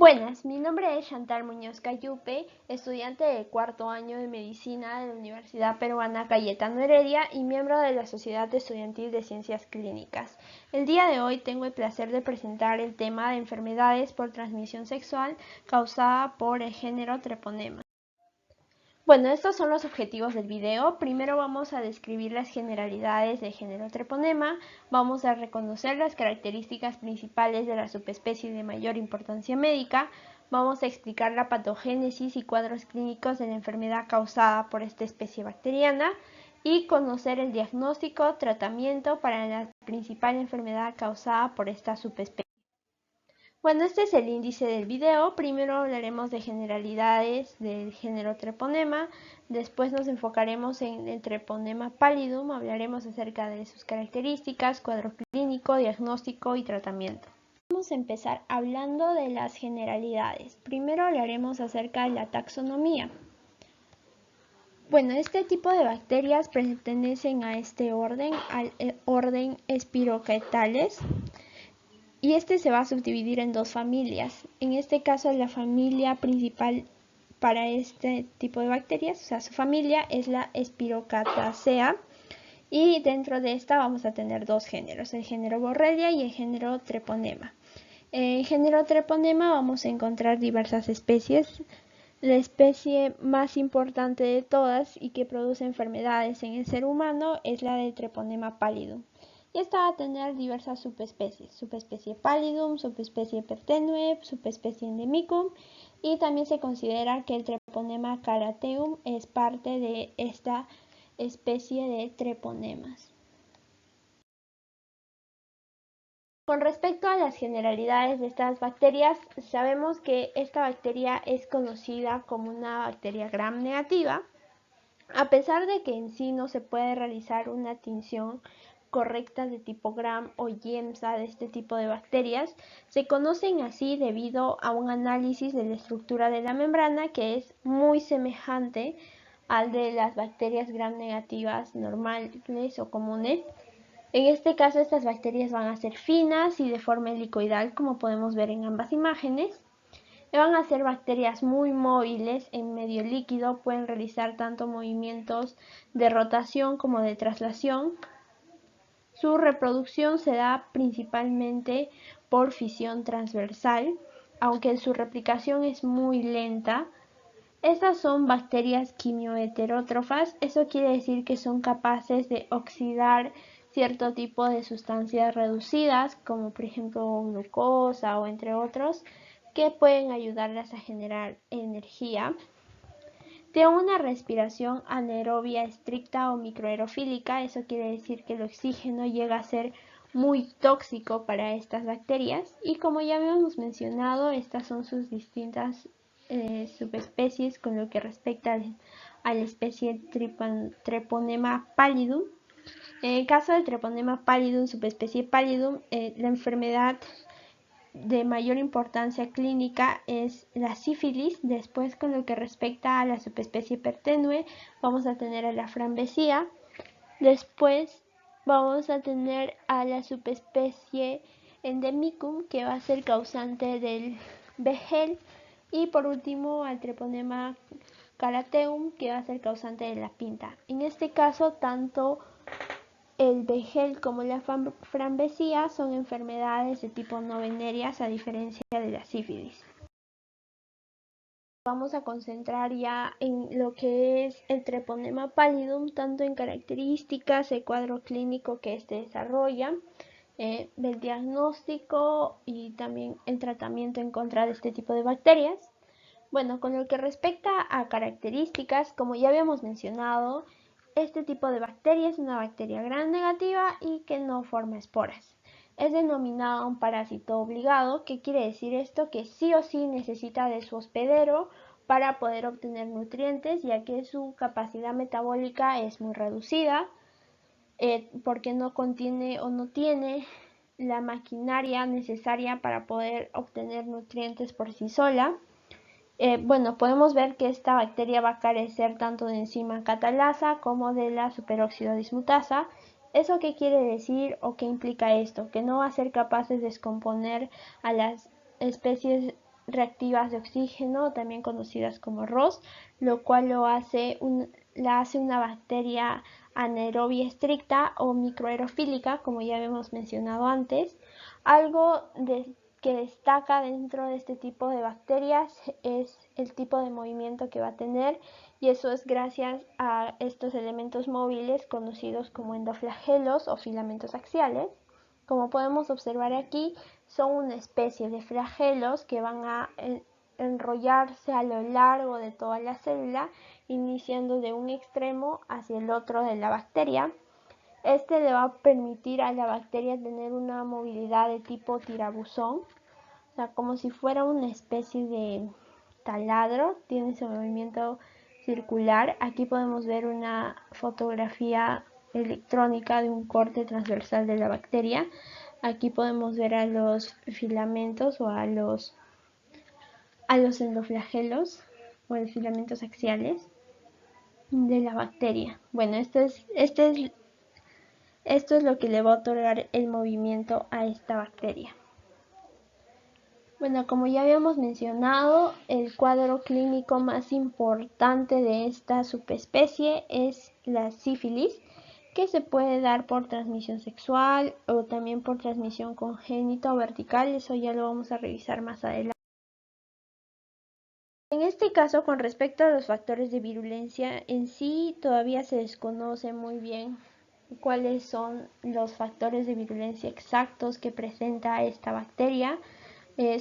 Buenas, mi nombre es Chantal Muñoz Cayupe, estudiante de cuarto año de Medicina de la Universidad Peruana Cayetano Heredia y miembro de la Sociedad Estudiantil de Ciencias Clínicas. El día de hoy tengo el placer de presentar el tema de enfermedades por transmisión sexual causada por el género treponema. Bueno, estos son los objetivos del video. Primero vamos a describir las generalidades del género treponema, vamos a reconocer las características principales de la subespecie de mayor importancia médica, vamos a explicar la patogénesis y cuadros clínicos de la enfermedad causada por esta especie bacteriana y conocer el diagnóstico, tratamiento para la principal enfermedad causada por esta subespecie. Bueno, este es el índice del video. Primero hablaremos de generalidades del género treponema, después nos enfocaremos en el treponema pallidum, hablaremos acerca de sus características, cuadro clínico, diagnóstico y tratamiento. Vamos a empezar hablando de las generalidades. Primero hablaremos acerca de la taxonomía. Bueno, este tipo de bacterias pertenecen a este orden, al orden Spirochaetales. Y este se va a subdividir en dos familias. En este caso, la familia principal para este tipo de bacterias, o sea, su familia es la Spirocatacea. Y dentro de esta vamos a tener dos géneros, el género Borrelia y el género Treponema. En el género Treponema vamos a encontrar diversas especies. La especie más importante de todas y que produce enfermedades en el ser humano es la del Treponema pallidum. Y esta va a tener diversas subespecies, subespecie pallidum, subespecie pertenue, subespecie endemicum, y también se considera que el Treponema calatheum es parte de esta especie de treponemas. Con respecto a las generalidades de estas bacterias, sabemos que esta bacteria es conocida como una bacteria gram negativa, a pesar de que en sí no se puede realizar una tinción correcta de tipo Gram o Giemsa de este tipo de bacterias, se conocen así debido a un análisis de la estructura de la membrana que es muy semejante al de las bacterias Gram negativas normales o comunes. En este caso, estas bacterias van a ser finas y de forma helicoidal, como podemos ver en ambas imágenes. Van a ser bacterias muy móviles en medio líquido, pueden realizar tanto movimientos de rotación como de traslación. Su reproducción se da principalmente por fisión transversal, aunque su replicación es muy lenta. Estas son bacterias quimioheterótrofas, eso quiere decir que son capaces de oxidar cierto tipo de sustancias reducidas, como por ejemplo glucosa o entre otros, que pueden ayudarlas a generar energía. Tiene una respiración anaerobia estricta o microaerofílica, eso quiere decir que el oxígeno llega a ser muy tóxico para estas bacterias y como ya habíamos mencionado, estas son sus distintas subespecies con lo que respecta a la especie Treponema pallidum. En el caso del Treponema pallidum, subespecie pallidum, la enfermedad de mayor importancia clínica es la sífilis. Después, con lo que respecta a la subespecie pertenue, vamos a tener a la frambesía. Después vamos a tener a la subespecie endemicum, que va a ser causante del Behel, y por último al Treponema calatheum, que va a ser causante de la pinta. En este caso, tanto el Behel como la frambesía son enfermedades de tipo no venéreas a diferencia de la sífilis. Vamos a concentrar ya en lo que es el Treponema pallidum, tanto en características, el cuadro clínico que este desarrolla, del diagnóstico y también el tratamiento en contra de este tipo de bacterias. Bueno, con lo que respecta a características, como ya habíamos mencionado, este tipo de bacteria es una bacteria gram negativa y que no forma esporas. Es denominado un parásito obligado. ¿Qué quiere decir esto? Que sí o sí necesita de su hospedero para poder obtener nutrientes, ya que su capacidad metabólica es muy reducida, porque no contiene o no tiene la maquinaria necesaria para poder obtener nutrientes por sí sola. Bueno, podemos ver que esta bacteria va a carecer tanto de enzima catalasa como de la superóxido dismutasa. ¿Eso qué quiere decir o qué implica esto? Que no va a ser capaz de descomponer a las especies reactivas de oxígeno, también conocidas como ROS, lo cual la hace una bacteria anaerobia estricta o microaerofílica, como ya hemos mencionado antes. Algo que destaca dentro de este tipo de bacterias es el tipo de movimiento que va a tener, y eso es gracias a estos elementos móviles conocidos como endoflagelos o filamentos axiales. Como podemos observar aquí, son una especie de flagelos que van a enrollarse a lo largo de toda la célula, iniciando de un extremo hacia el otro de la bacteria. Este le va a permitir a la bacteria tener una movilidad de tipo tirabuzón, o sea, como si fuera una especie de taladro, tiene ese movimiento circular. Aquí podemos ver una fotografía electrónica de un corte transversal de la bacteria. Aquí podemos ver a los filamentos o a los endoflagelos o los filamentos axiales de la bacteria. Bueno, esto es lo que le va a otorgar el movimiento a esta bacteria. Bueno, como ya habíamos mencionado, el cuadro clínico más importante de esta subespecie es la sífilis, que se puede dar por transmisión sexual o también por transmisión congénita o vertical. Eso ya lo vamos a revisar más adelante. En este caso, con respecto a los factores de virulencia, en sí todavía se desconoce muy bien cuáles son los factores de virulencia exactos que presenta esta bacteria.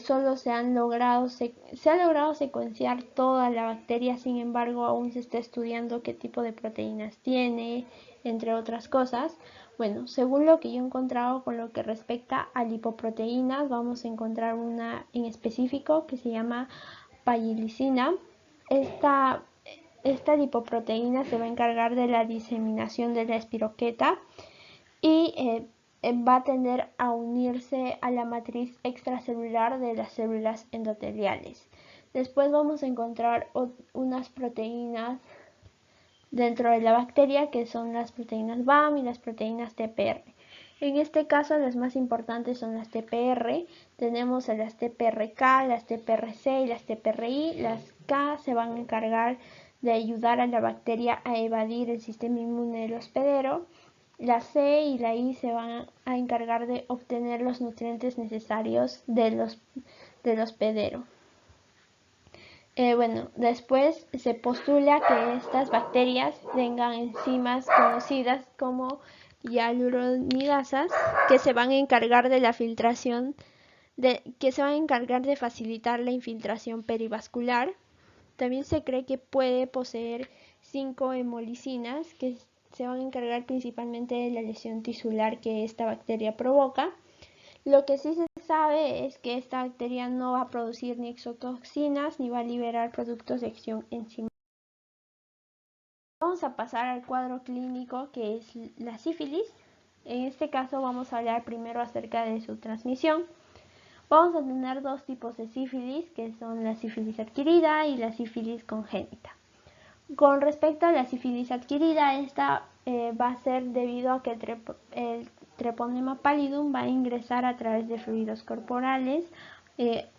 Solo se ha logrado secuenciar toda la bacteria, sin embargo aún se está estudiando qué tipo de proteínas tiene, entre otras cosas. Bueno, según lo que yo he encontrado con lo que respecta a lipoproteínas, vamos a encontrar una en específico que se llama payilicina. Esta lipoproteína se va a encargar de la diseminación de la espiroqueta y va a tender a unirse a la matriz extracelular de las células endoteliales. Después vamos a encontrar unas proteínas dentro de la bacteria que son las proteínas BAM y las proteínas TPR. En este caso las más importantes son las TPR. Tenemos a las TPRK, las TPRC y las TPRI. Las K se van a encargar de ayudar a la bacteria a evadir el sistema inmune del hospedero. La C y la I se van a encargar de obtener los nutrientes necesarios del hospedero. Bueno, después se postula que estas bacterias tengan enzimas conocidas como hialuronidasas que se van a encargar de la filtración, que se van a encargar de facilitar la infiltración perivascular. También se cree que puede poseer 5 hemolicinas que se van a encargar principalmente de la lesión tisular que esta bacteria provoca. Lo que sí se sabe es que esta bacteria no va a producir ni exotoxinas ni va a liberar productos de acción enzimática. Vamos a pasar al cuadro clínico, que es la sífilis. En este caso vamos a hablar primero acerca de su transmisión. Vamos a tener dos tipos de sífilis, que son la sífilis adquirida y la sífilis congénita. Con respecto a la sífilis adquirida, esta va a ser debido a que el Treponema pallidum va a ingresar a través de fluidos corporales,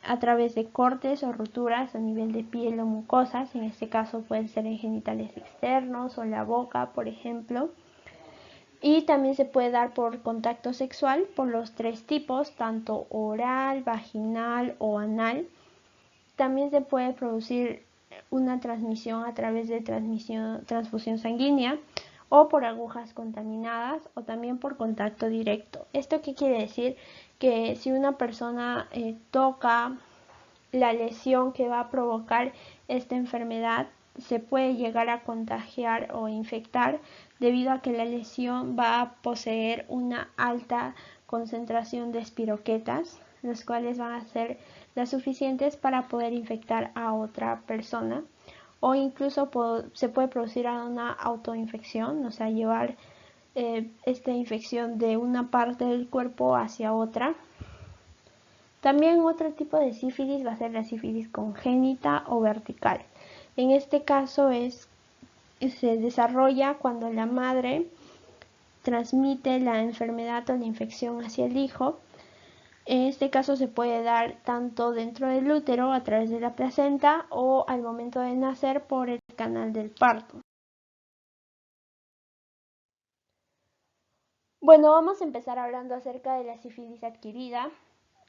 a través de cortes o roturas a nivel de piel o mucosas. En este caso pueden ser en genitales externos o la boca, por ejemplo. Y también se puede dar por contacto sexual, por los tres tipos, tanto oral, vaginal o anal. También se puede producir una transmisión a través de transfusión sanguínea o por agujas contaminadas o también por contacto directo. ¿Esto qué quiere decir? Que si una persona toca la lesión que va a provocar esta enfermedad, se puede llegar a contagiar o infectar debido a que la lesión va a poseer una alta concentración de espiroquetas, las cuales van a ser las suficientes para poder infectar a otra persona, o incluso se puede producir una autoinfección, o sea, llevar esta infección de una parte del cuerpo hacia otra. También otro tipo de sífilis va a ser la sífilis congénita o vertical. En este caso se desarrolla cuando la madre transmite la enfermedad o la infección hacia el hijo. En este caso se puede dar tanto dentro del útero a través de la placenta o al momento de nacer por el canal del parto. Bueno, vamos a empezar hablando acerca de la sífilis adquirida.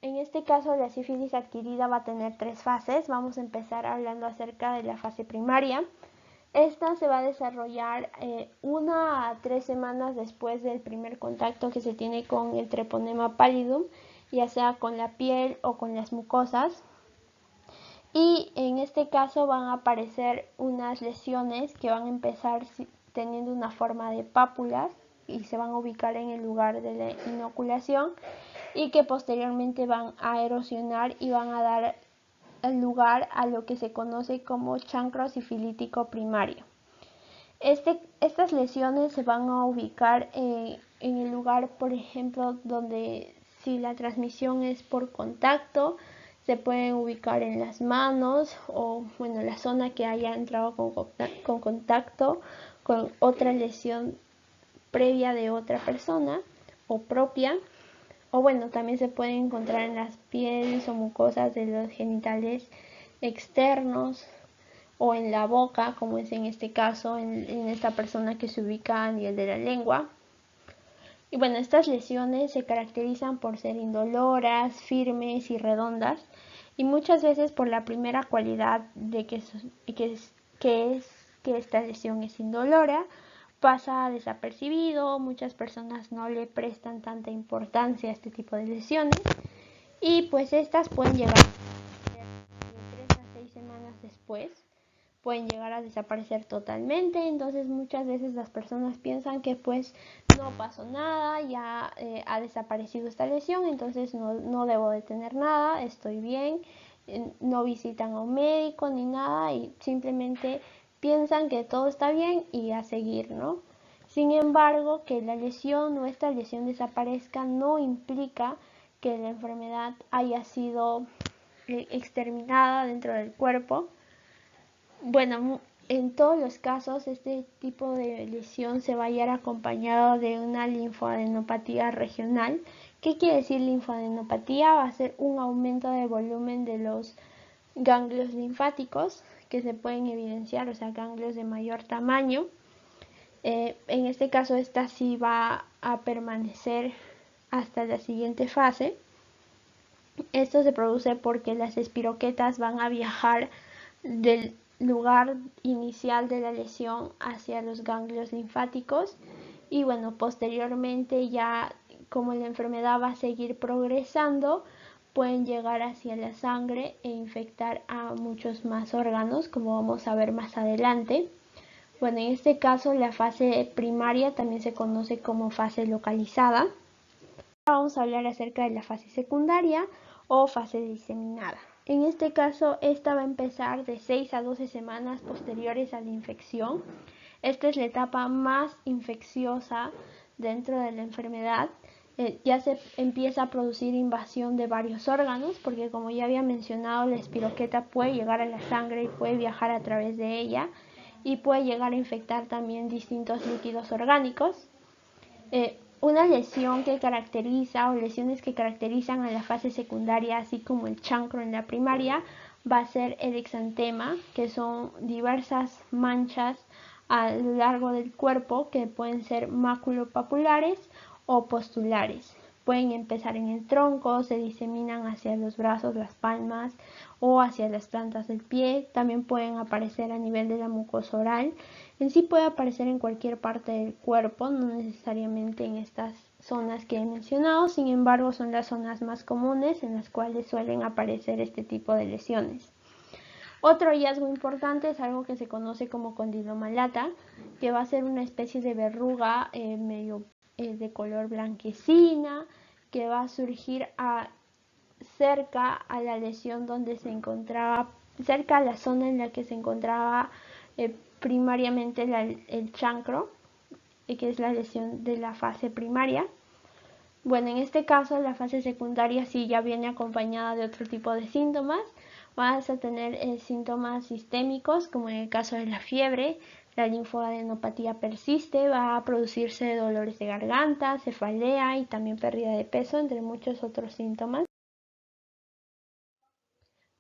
En este caso, la sífilis adquirida va a tener 3 fases. Vamos a empezar hablando acerca de la fase primaria. Esta se va a desarrollar 1 a 3 semanas después del primer contacto que se tiene con el treponema pallidum, ya sea con la piel o con las mucosas. Y en este caso van a aparecer unas lesiones que van a empezar teniendo una forma de pápulas y se van a ubicar en el lugar de la inoculación y que posteriormente van a erosionar y van a dar lugar a lo que se conoce como chancro sifilítico primario. Estas lesiones se van a ubicar en el lugar, por ejemplo, donde si la transmisión es por contacto, se pueden ubicar en las manos o bueno, la zona que haya entrado con contacto con otra lesión previa de otra persona o propia. O bueno, también se pueden encontrar en las pieles o mucosas de los genitales externos o en la boca, como es en este caso, en esta persona que se ubica a nivel de la lengua. Y bueno, estas lesiones se caracterizan por ser indoloras, firmes y redondas, y muchas veces por la primera cualidad de que esta lesión es indolora, pasa desapercibido, muchas personas no le prestan tanta importancia a este tipo de lesiones, y pues estas pueden llegar de 3 a 6 semanas después, pueden llegar a desaparecer totalmente. Entonces muchas veces las personas piensan que pues no pasó nada, ya ha desaparecido esta lesión, entonces no debo de tener nada, estoy bien, no visitan a un médico ni nada y simplemente piensan que todo está bien y a seguir, ¿no? Sin embargo, que la lesión o esta lesión desaparezca no implica que la enfermedad haya sido exterminada dentro del cuerpo. Bueno, en todos los casos este tipo de lesión se va a ir acompañado de una linfoadenopatía regional. ¿Qué quiere decir linfoadenopatía? Va a ser un aumento de volumen de los ganglios linfáticos que se pueden evidenciar, o sea, ganglios de mayor tamaño. En este caso esta sí va a permanecer hasta la siguiente fase. Esto se produce porque las espiroquetas van a viajar del lugar inicial de la lesión hacia los ganglios linfáticos y bueno, posteriormente ya como la enfermedad va a seguir progresando, pueden llegar hacia la sangre e infectar a muchos más órganos, como vamos a ver más adelante. Bueno, en este caso la fase primaria también se conoce como fase localizada. Vamos a hablar acerca de la fase secundaria o fase diseminada. En este caso, esta va a empezar de 6 a 12 semanas posteriores a la infección. Esta es la etapa más infecciosa dentro de la enfermedad. Ya se empieza a producir invasión de varios órganos, porque como ya había mencionado, la espiroqueta puede llegar a la sangre y puede viajar a través de ella y puede llegar a infectar también distintos líquidos orgánicos. Una lesión que caracteriza o lesiones que caracterizan a la fase secundaria, así como el chancro en la primaria, va a ser el exantema, que son diversas manchas a lo largo del cuerpo que pueden ser maculopapulares o postulares. Pueden empezar en el tronco, se diseminan hacia los brazos, las palmas o hacia las plantas del pie. También pueden aparecer a nivel de la mucosa oral. En sí puede aparecer en cualquier parte del cuerpo, no necesariamente en estas zonas que he mencionado. Sin embargo, son las zonas más comunes en las cuales suelen aparecer este tipo de lesiones. Otro hallazgo importante es algo que se conoce como condiloma lata, que va a ser una especie de verruga medio de color blanquecina, que va a surgir cerca a la lesión donde se encontraba, cerca a la zona en la que se encontraba primariamente el chancro, que es la lesión de la fase primaria. Bueno, en este caso la fase secundaria sí ya viene acompañada de otro tipo de síntomas. Vas a tener síntomas sistémicos, como en el caso de la fiebre. La linfoadenopatía persiste, va a producirse dolores de garganta, cefalea y también pérdida de peso, entre muchos otros síntomas.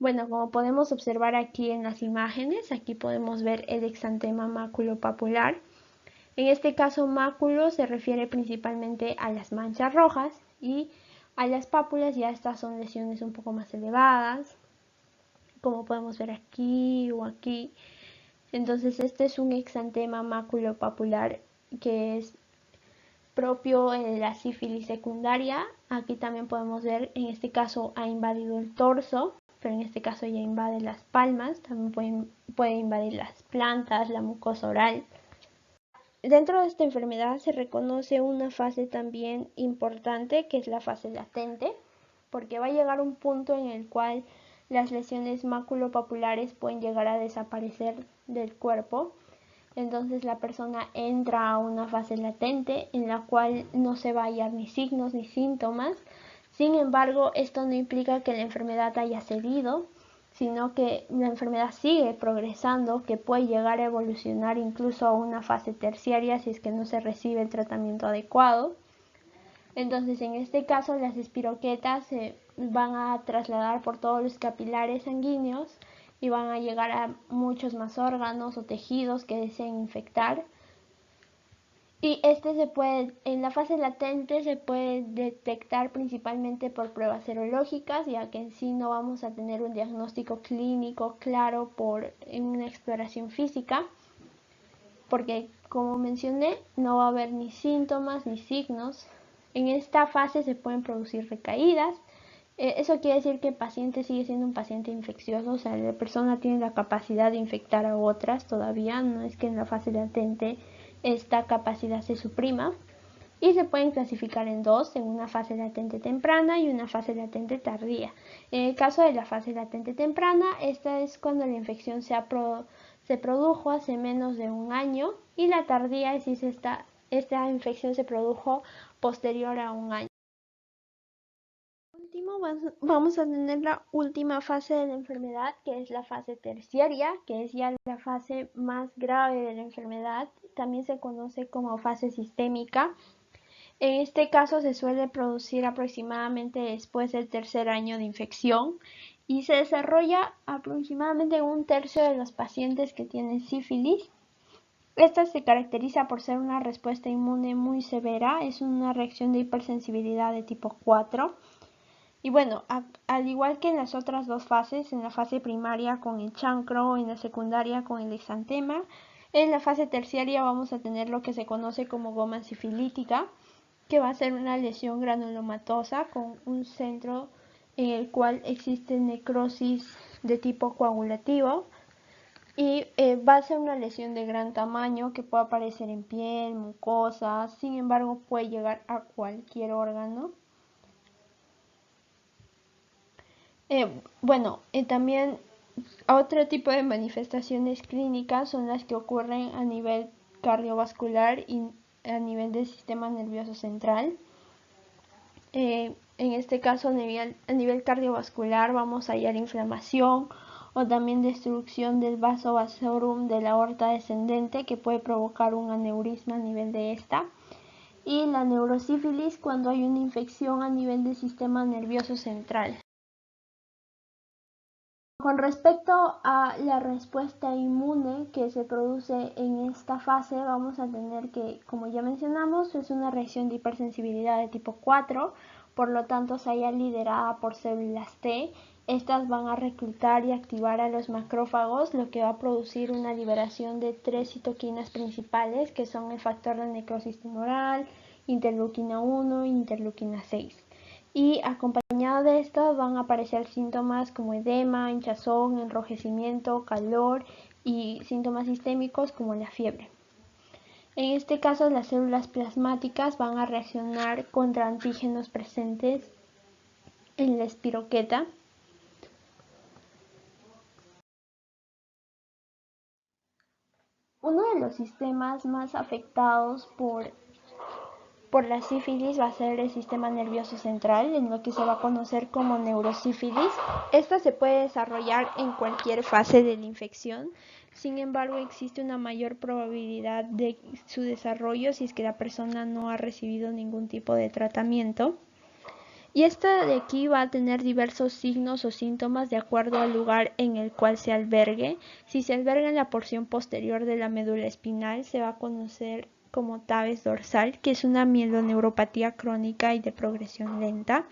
Bueno, como podemos observar aquí en las imágenes, aquí podemos ver el exantema maculopapular. En este caso, máculo se refiere principalmente a las manchas rojas y a las pápulas ya estas son lesiones un poco más elevadas, como podemos ver aquí o aquí. Entonces este es un exantema maculopapular que es propio de la sífilis secundaria. Aquí también podemos ver, en este caso ha invadido el torso, pero en este caso ya invade las palmas, también puede invadir las plantas, la mucosa oral. Dentro de esta enfermedad se reconoce una fase también importante que es la fase latente, porque va a llegar un punto en el cual las lesiones maculopapulares pueden llegar a desaparecer del cuerpo. Entonces la persona entra a una fase latente en la cual no se va a hallar ni signos ni síntomas. Sin embargo, esto no implica que la enfermedad haya cedido, sino que la enfermedad sigue progresando, que puede llegar a evolucionar incluso a una fase terciaria si es que no se recibe el tratamiento adecuado. Entonces, en este caso, las espiroquetas se van a trasladar por todos los capilares sanguíneos y van a llegar a muchos más órganos o tejidos que deseen infectar. Y en la fase latente se puede detectar principalmente por pruebas serológicas, ya que en sí no vamos a tener un diagnóstico clínico claro en una exploración física, porque como mencioné, no va a haber ni síntomas ni signos. En esta fase se pueden producir recaídas. Eso quiere decir que el paciente sigue siendo un paciente infeccioso, o sea, la persona tiene la capacidad de infectar a otras todavía, no es que en la fase latente esta capacidad se suprima. Y se pueden clasificar en dos, en una fase latente temprana y una fase latente tardía. En el caso de la fase latente temprana, esta es cuando la infección se produjo hace menos de un año, y la tardía es si esta infección se produjo posterior a un año. Por último, vamos a tener la última fase de la enfermedad, que es la fase terciaria, que es ya la fase más grave de la enfermedad. También se conoce como fase sistémica. En este caso se suele producir aproximadamente después del tercer año de infección y se desarrolla aproximadamente en un tercio de los pacientes que tienen sífilis. Esta se caracteriza por ser una respuesta inmune muy severa, es una reacción de hipersensibilidad de tipo 4. Y bueno, al igual que en las otras dos fases, en la fase primaria con el chancro, en la secundaria con el exantema, en la fase terciaria vamos a tener lo que se conoce como goma sifilítica, que va a ser una lesión granulomatosa con un centro en el cual existe necrosis de tipo coagulativo, y va a ser una lesión de gran tamaño que puede aparecer en piel, mucosa, sin embargo puede llegar a cualquier órgano. También otro tipo de manifestaciones clínicas son las que ocurren a nivel cardiovascular y a nivel del sistema nervioso central. En este caso, a nivel cardiovascular vamos a hallar inflamación o también destrucción del vaso vasorum de la aorta descendente, que puede provocar un aneurisma a nivel de esta. Y la neurosífilis cuando hay una infección a nivel del sistema nervioso central. Con respecto a la respuesta inmune que se produce en esta fase, vamos a tener que, como ya mencionamos, es una reacción de hipersensibilidad de tipo 4, por lo tanto se halla liderada por células T. Estas van a reclutar y activar a los macrófagos, lo que va a producir una liberación de 3 citoquinas principales, que son el factor de necrosis tumoral, interleuquina 1 e interleuquina 6. Y acompañado de esto van a aparecer síntomas como edema, hinchazón, enrojecimiento, calor y síntomas sistémicos como la fiebre. En este caso, las células plasmáticas van a reaccionar contra antígenos presentes en la espiroqueta. Uno de los sistemas más afectados por la sífilis va a ser el sistema nervioso central, en lo que se va a conocer como neurosífilis. Esta se puede desarrollar en cualquier fase de la infección, sin embargo existe una mayor probabilidad de su desarrollo si es que la persona no ha recibido ningún tipo de tratamiento. Y esta de aquí va a tener diversos signos o síntomas de acuerdo al lugar en el cual se albergue. Si se alberga en la porción posterior de la médula espinal, se va a conocer como tabes dorsal, que es una mieloneuropatía crónica y de progresión lenta.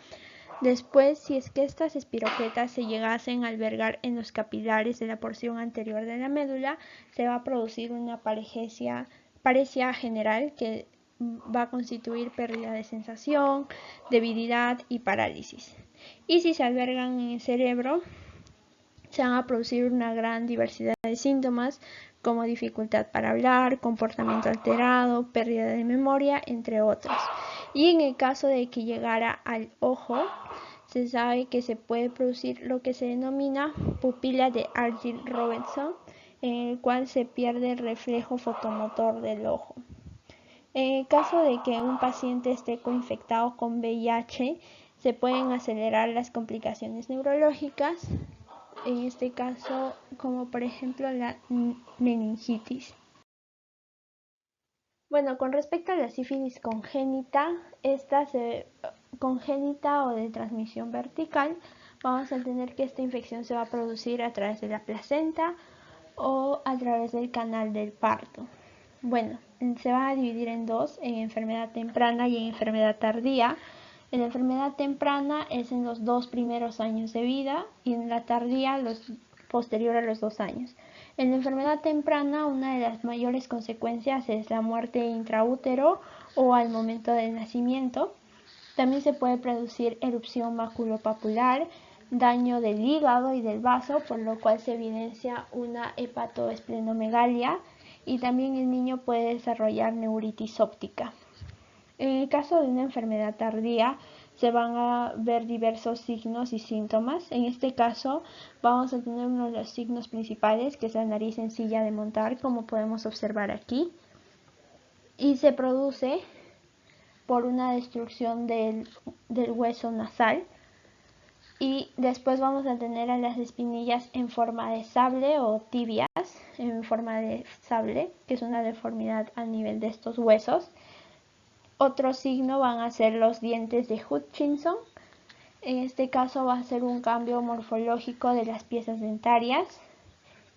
Después, si es que estas espiroquetas se llegasen a albergar en los capilares de la porción anterior de la médula, se va a producir una paresia general que va a constituir pérdida de sensación, debilidad y parálisis. Y si se albergan en el cerebro, se van a producir una gran diversidad de síntomas como dificultad para hablar, comportamiento alterado, pérdida de memoria, entre otros. Y en el caso de que llegara al ojo, se sabe que se puede producir lo que se denomina pupila de Argyll-Robertson, en el cual se pierde el reflejo fotomotor del ojo. En el caso de que un paciente esté coinfectado con VIH, se pueden acelerar las complicaciones neurológicas, en este caso como por ejemplo la meningitis. Bueno, con respecto a la sífilis congénita, congénita o de transmisión vertical, vamos a tener que esta infección se va a producir a través de la placenta o a través del canal del parto. Bueno, se va a dividir en dos, en enfermedad temprana y en enfermedad tardía. En la enfermedad temprana es en los 2 primeros años de vida y en la tardía posterior a los 2 años. En la enfermedad temprana, una de las mayores consecuencias es la muerte intraútero o al momento del nacimiento. También se puede producir erupción maculopapular, daño del hígado y del vaso, por lo cual se evidencia una hepatoesplenomegalia, y también el niño puede desarrollar neuritis óptica. En el caso de una enfermedad tardía, se van a ver diversos signos y síntomas. En este caso, vamos a tener uno de los signos principales, que es la nariz sencilla de montar, como podemos observar aquí. Y se produce por una destrucción del hueso nasal. Y después vamos a tener a las espinillas en forma de sable o tibias en forma de sable, que es una deformidad a nivel de estos huesos. Otro signo van a ser los dientes de Hutchinson. En este caso va a ser un cambio morfológico de las piezas dentarias.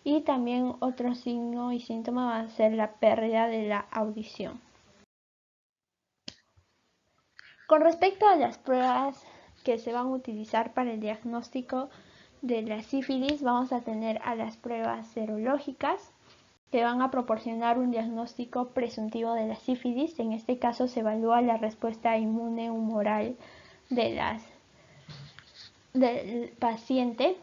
Y también otro signo y síntoma va a ser la pérdida de la audición. Con respecto a las pruebas que se van a utilizar para el diagnóstico de la sífilis, vamos a tener a las pruebas serológicas, que van a proporcionar un diagnóstico presuntivo de la sífilis. En este caso se evalúa la respuesta inmune humoral del paciente.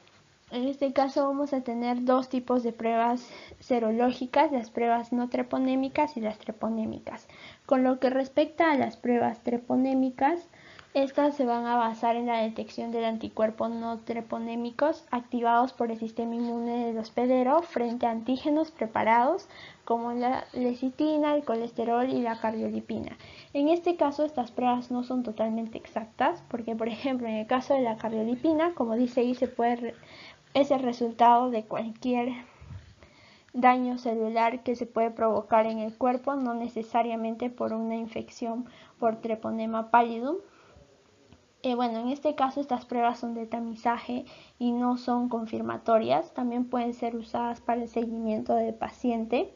En este caso vamos a tener dos tipos de pruebas serológicas, las pruebas no treponémicas y las treponémicas. Con lo que respecta a las pruebas treponémicas, estas se van a basar en la detección de anticuerpos no treponémicos activados por el sistema inmune del hospedero frente a antígenos preparados como la lecitina, el colesterol y la cardiolipina. En este caso, estas pruebas no son totalmente exactas porque, por ejemplo, en el caso de la cardiolipina, como dice ahí, es el resultado de cualquier daño celular que se puede provocar en el cuerpo, no necesariamente por una infección por Treponema pallidum. Bueno, en este caso estas pruebas son de tamizaje y no son confirmatorias. También pueden ser usadas para el seguimiento del paciente.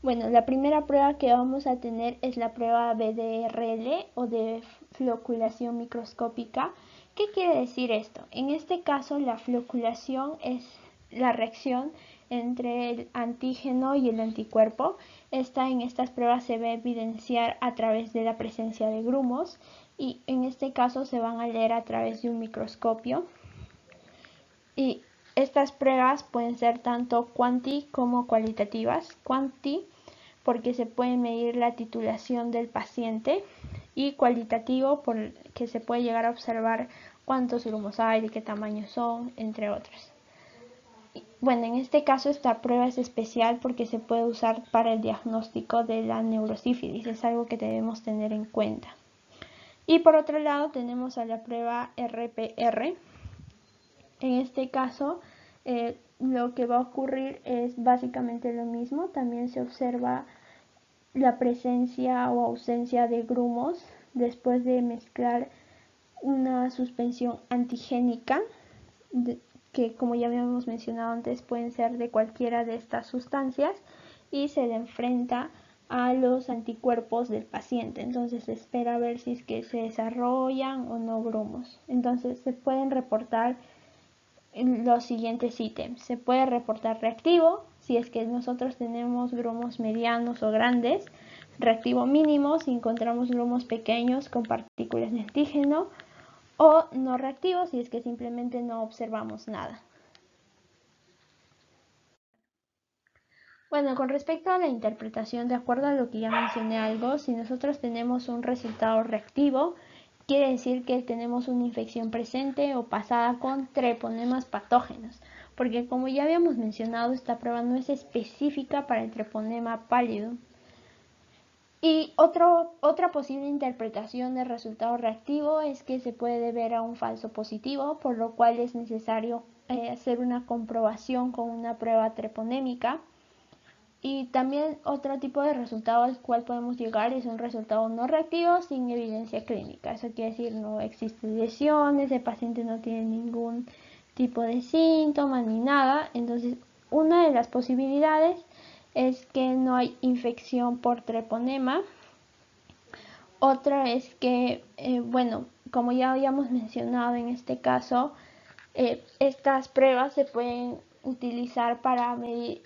Bueno, la primera prueba que vamos a tener es la prueba BDRL o de floculación microscópica. ¿Qué quiere decir esto? En este caso, la floculación es la reacción entre el antígeno y el anticuerpo. En estas pruebas se va a evidenciar a través de la presencia de grumos y en este caso se van a leer a través de un microscopio. Y estas pruebas pueden ser tanto cuanti como cualitativas. Cuanti porque se puede medir la titulación del paciente, y cualitativo porque se puede llegar a observar cuántos grumos hay, de qué tamaño son, entre otros. Bueno, en este caso esta prueba es especial porque se puede usar para el diagnóstico de la neurosífilis, es algo que debemos tener en cuenta. Y por otro lado tenemos a la prueba RPR. En este caso lo que va a ocurrir es básicamente lo mismo, también se observa la presencia o ausencia de grumos después de mezclar una suspensión antigénica, que como ya habíamos mencionado antes pueden ser de cualquiera de estas sustancias, y se le enfrenta a los anticuerpos del paciente. Entonces se espera ver si es que se desarrollan o no grumos. Entonces se pueden reportar los siguientes ítems. Se puede reportar reactivo si es que nosotros tenemos grumos medianos o grandes, reactivo mínimo si encontramos grumos pequeños con partículas de antígeno, o no reactivo si es que simplemente no observamos nada. Bueno, con respecto a la interpretación, de acuerdo a lo que ya mencioné algo, si nosotros tenemos un resultado reactivo, quiere decir que tenemos una infección presente o pasada con treponemas patógenos, porque como ya habíamos mencionado, esta prueba no es específica para el treponema pálido. Y otra posible interpretación del resultado reactivo es que se puede deber a un falso positivo, por lo cual es necesario hacer una comprobación con una prueba treponémica. Y también otro tipo de resultado al cual podemos llegar es un resultado no reactivo sin evidencia clínica. Eso quiere decir no existen lesiones, el paciente no tiene ningún tipo de síntoma ni nada. Entonces, una de las posibilidades es que no hay infección por treponema. Otra es que, bueno, como ya habíamos mencionado en este caso, estas pruebas se pueden utilizar para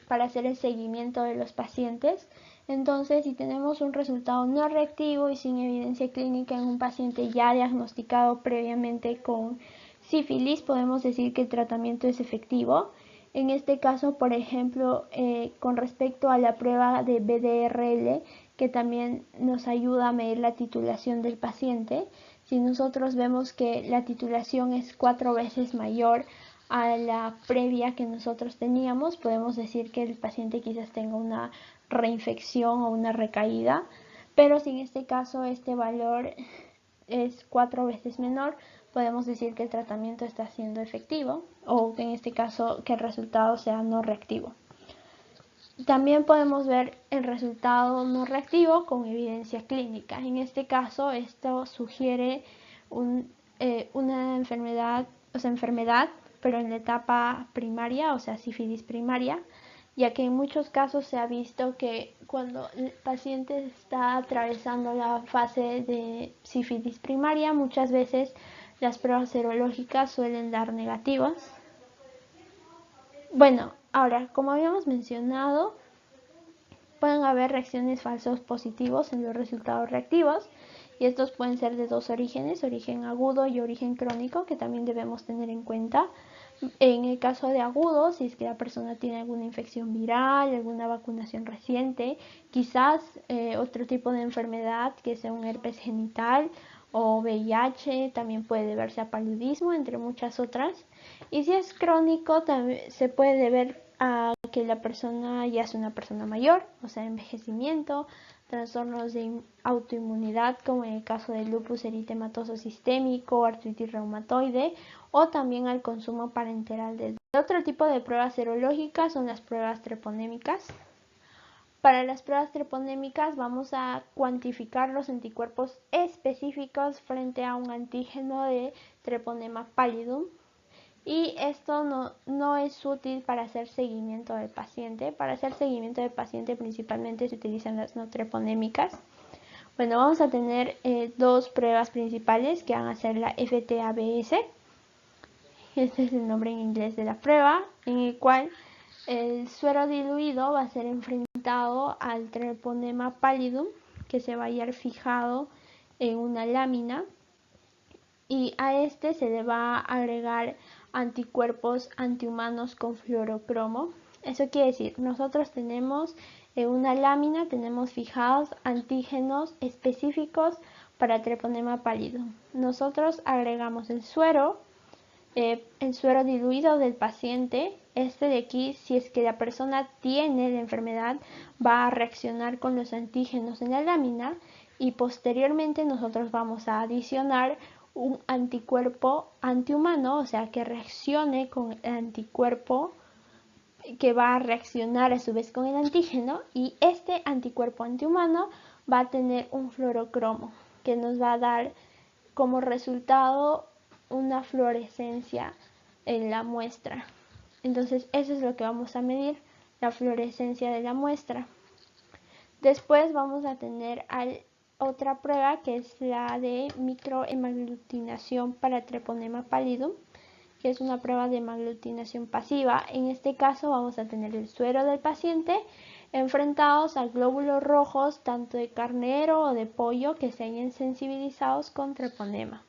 hacer el seguimiento de los pacientes. Entonces, si tenemos un resultado no reactivo y sin evidencia clínica en un paciente ya diagnosticado previamente con sífilis, podemos decir que el tratamiento es efectivo. En este caso, por ejemplo, con respecto a la prueba de BDRL, que también nos ayuda a medir la titulación del paciente, si nosotros vemos que la titulación es 4 veces mayor a la previa que nosotros teníamos, podemos decir que el paciente quizás tenga una reinfección o una recaída, pero si en este caso este valor es 4 veces menor, podemos decir que el tratamiento está siendo efectivo, o en este caso que el resultado sea no reactivo. También podemos ver el resultado no reactivo con evidencia clínica. En este caso, esto sugiere una enfermedad, pero en la etapa primaria, o sea, sífilis primaria, ya que en muchos casos se ha visto que cuando el paciente está atravesando la fase de sífilis primaria, muchas veces las pruebas serológicas suelen dar negativas. Bueno, ahora, como habíamos mencionado, pueden haber reacciones falsos positivos en los resultados reactivos, y estos pueden ser de dos orígenes, origen agudo y origen crónico, que también debemos tener en cuenta. En el caso de agudo, si es que la persona tiene alguna infección viral, alguna vacunación reciente, quizás otro tipo de enfermedad que sea un herpes genital o VIH, también puede deberse a paludismo, entre muchas otras. Y si es crónico, también se puede deber a que la persona ya es una persona mayor, o sea, envejecimiento, trastornos de autoinmunidad, como en el caso del lupus eritematoso sistémico, artritis reumatoide, o también al consumo parenteral del. Otro tipo de pruebas serológicas son las pruebas treponémicas. Para las pruebas treponémicas vamos a cuantificar los anticuerpos específicos frente a un antígeno de treponema pallidum, y esto no es útil para hacer seguimiento del paciente. Para hacer seguimiento del paciente principalmente se utilizan las no treponémicas. Bueno, vamos a tener dos pruebas principales que van a ser la FTABS. Este es el nombre en inglés de la prueba, en el cual el suero diluido va a ser enfrentado al treponema pallidum, que se va a hallar fijado en una lámina, y a este se le va a agregar anticuerpos antihumanos con fluorocromo. Eso quiere decir, nosotros tenemos en una lámina, tenemos fijados antígenos específicos para treponema pálido. Nosotros agregamos el suero diluido del paciente. Este de aquí, si es que la persona tiene la enfermedad, va a reaccionar con los antígenos en la lámina, y posteriormente nosotros vamos a adicionar un anticuerpo antihumano, o sea, que reaccione con el anticuerpo que va a reaccionar a su vez con el antígeno, y este anticuerpo antihumano va a tener un fluorocromo que nos va a dar como resultado una fluorescencia en la muestra. Entonces eso es lo que vamos a medir, la fluorescencia de la muestra. Después vamos a tener otra prueba que es la de microhemaglutinación para treponema pallidum, que es una prueba de hemaglutinación pasiva. En este caso vamos a tener el suero del paciente enfrentados a glóbulos rojos tanto de carnero o de pollo que se hayan sensibilizados con treponema.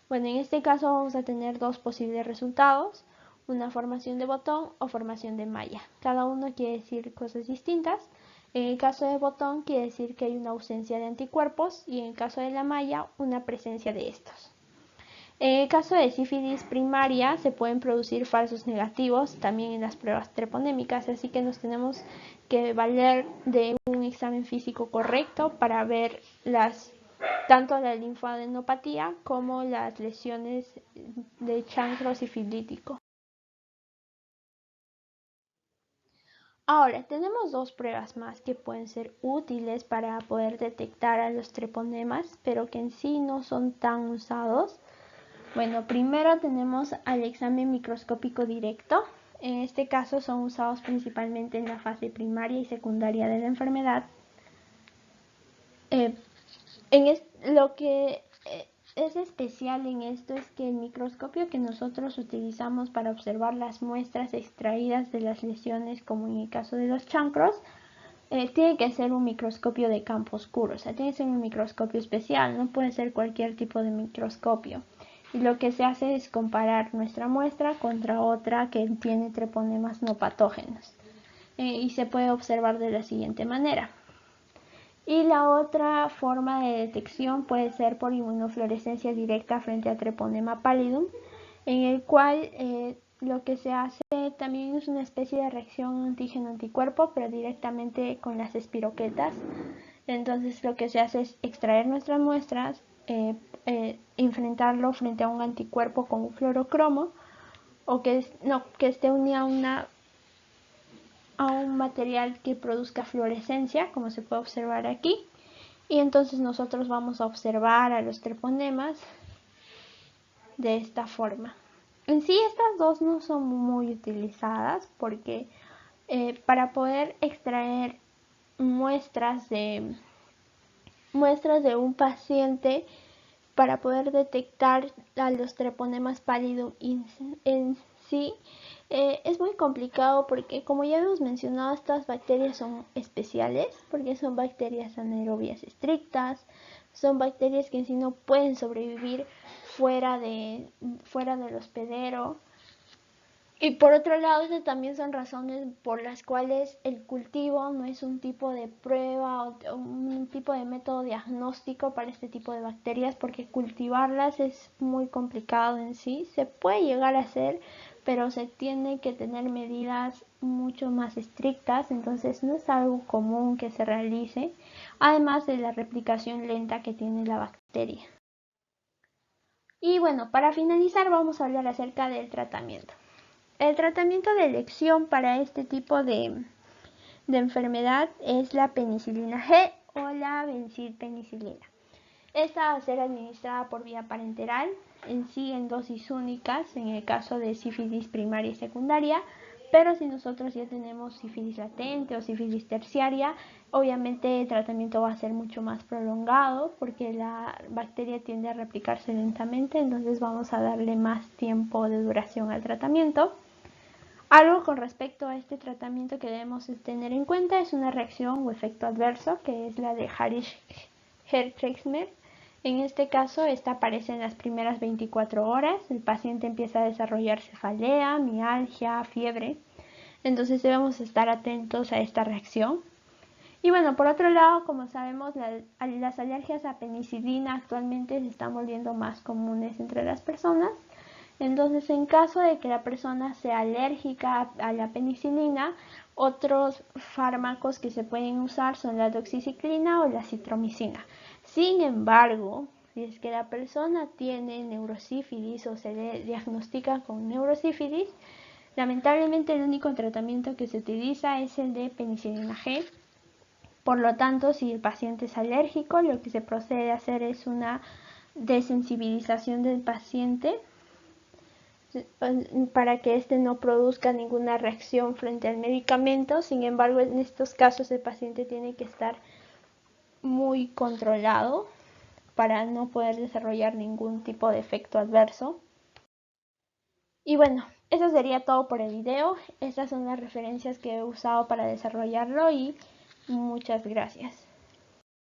Bueno, en este caso vamos a tener dos posibles resultados, una formación de botón o formación de malla. Cada uno quiere decir cosas distintas. En el caso de botón quiere decir que hay una ausencia de anticuerpos y en el caso de la malla una presencia de estos. En el caso de sífilis primaria se pueden producir falsos negativos también en las pruebas treponémicas, así que nos tenemos que valer de un examen físico correcto para ver tanto la linfadenopatía como las lesiones de chancro sifilítico. Ahora, tenemos dos pruebas más que pueden ser útiles para poder detectar a los treponemas, pero que en sí no son tan usados. Bueno, primero tenemos al examen microscópico directo. En este caso son usados principalmente en la fase primaria y secundaria de la enfermedad. Lo que es especial en esto es que el microscopio que nosotros utilizamos para observar las muestras extraídas de las lesiones, como en el caso de los chancros, tiene que ser un microscopio de campo oscuro, o sea, tiene que ser un microscopio especial, no puede ser cualquier tipo de microscopio. Y lo que se hace es comparar nuestra muestra contra otra que tiene treponemas no patógenos. Y se puede observar de la siguiente manera. Y la otra forma de detección puede ser por inmunofluorescencia directa frente a treponema pallidum, en el cual lo que se hace también es una especie de reacción antígeno-anticuerpo, pero directamente con las espiroquetas. Entonces lo que se hace es extraer nuestras muestras, enfrentarlo frente a un anticuerpo con un fluorocromo o que esté unido a un material que produzca fluorescencia, como se puede observar aquí. Y entonces nosotros vamos a observar a los treponemas de esta forma. En sí estas dos no son muy utilizadas porque para poder extraer muestras de un paciente, para poder detectar a los treponemas pallidum en sí, es muy complicado porque, como ya hemos mencionado, estas bacterias son especiales porque son bacterias anaerobias estrictas, son bacterias que en sí no pueden sobrevivir fuera del hospedero. Y por otro lado, estas también son razones por las cuales el cultivo no es un tipo de prueba o un tipo de método diagnóstico para este tipo de bacterias, porque cultivarlas es muy complicado en sí. Se puede llegar a hacer, pero se tiene que tener medidas mucho más estrictas, entonces no es algo común que se realice, además de la replicación lenta que tiene la bacteria. Y bueno, para finalizar vamos a hablar acerca del tratamiento. El tratamiento de elección para este tipo de enfermedad es la penicilina G o la benzilpenicilina. Esta va a ser administrada por vía parenteral, en sí en dosis únicas en el caso de sífilis primaria y secundaria, pero si nosotros ya tenemos sífilis latente o sífilis terciaria, obviamente el tratamiento va a ser mucho más prolongado porque la bacteria tiende a replicarse lentamente, entonces vamos a darle más tiempo de duración al tratamiento. Algo con respecto a este tratamiento que debemos tener en cuenta es una reacción o efecto adverso, que es la de Harish-Herxheimer. En este caso, esta aparece en las primeras 24 horas. El paciente empieza a desarrollar cefalea, mialgia, fiebre. Entonces debemos estar atentos a esta reacción. Y bueno, por otro lado, como sabemos, las alergias a penicilina actualmente se están volviendo más comunes entre las personas. Entonces, en caso de que la persona sea alérgica a la penicilina, otros fármacos que se pueden usar son la doxiciclina o la citromicina. Sin embargo, si es que la persona tiene neurosífilis o se le diagnostica con neurosífilis, lamentablemente el único tratamiento que se utiliza es el de penicilina G. Por lo tanto, si el paciente es alérgico, lo que se procede a hacer es una desensibilización del paciente para que éste no produzca ninguna reacción frente al medicamento. Sin embargo, en estos casos el paciente tiene que estar muy controlado para no poder desarrollar ningún tipo de efecto adverso. Y bueno, eso sería todo por el video. Estas son las referencias que he usado para desarrollarlo y muchas gracias.